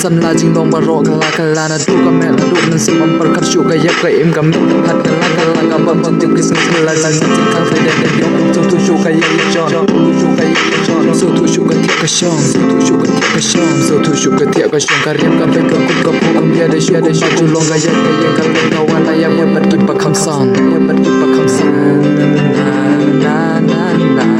san la jing long baro kala kala na du ka me na du nan sim am par khat shu ka yap ka im ka me hat kala ka bam jin tim kising kala la jin tim kan fede de yo tu shu ka yap chon tu shu ka yap chon so tu shu ka tiak ka shon so tu shu ka tiak ka shon so tu shu ka tiak ka shon ka rem ka be ka kup ka pu am ya de shu ju long ka yap ka le ka wa la ya we pat ki pa kham san we pat ki pa kham san na na na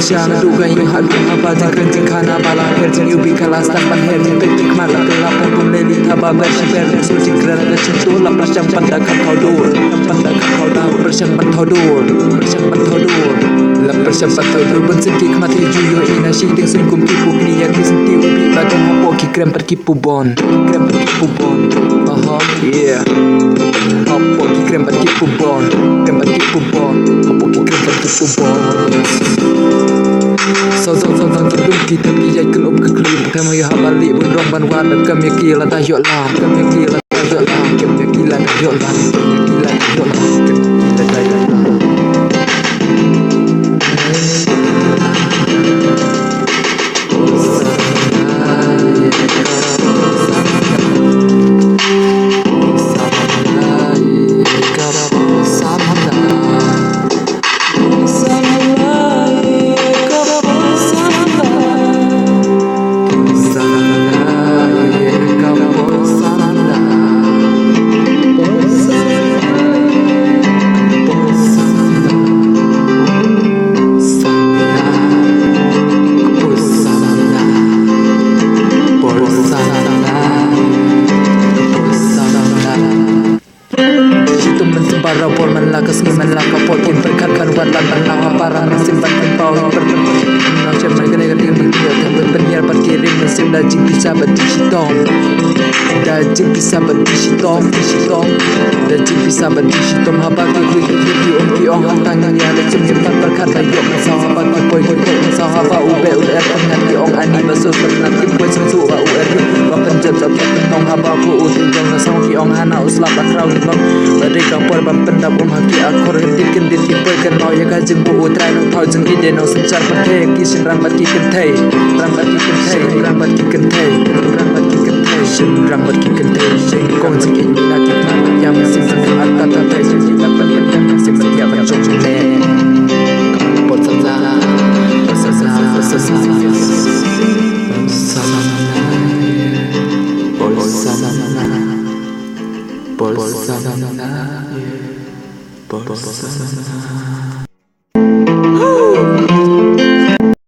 Siang duga yung habi haba jingkren jingkana bala her jing yubi kalas tapan her jing petik mala kelap pun leli haba bersi ber sul jingkren ada cintu lap bersang pandak kau dur pandak kau dur bersang pantau dur bersang pantau dur lap bersang pantau dur bensin kik mati juyo ina shiding sungkum kipu kini ya kisinti ubi badan hapo kikrem perkipu bon kikrem perkipu bon yeah hapo kikrem perkipu bon kikrem perkipu bon hapo kikrem perkipu bon sau dum kita ki yai kelop ke klim tema ya habali bun rong ban wan kam ya ki la ta yo la kam ya ki la ta yo la kam ya ki la ta yo la kam ya ki la ta yo la kam ya ta yo la para por man la kas man la kapot kin perkat kan wan lan la para simpan tempau no se me gane gane dia tambah penyiar parkirin mesin dah jing bisa bati sitom dah jing bisa bati sitom dah jing bisa bati sitom haba ki om hantang ni ada simpan perkat ayok masa haba ki poi masa haba ube pengan ki ong ani masuk penat ki poi sensu wa wa penjat tong haba ku utin jong nasong ki ong hana uslap akrau bang bari kampor pendap haki akor tikin dit ki poi kan mau ya ka jing bu utrai nang thau jing ide no sanchar pathe ki sin rambat ki kenthai rambat ki kenthai rambat ki kenthai rambat ki kenthai sin rambat ki kenthai sin kong jing ki na ki ta ya sin san atta ta ta sin la pan pan sin batia ban chong chong le pot sa Bolsa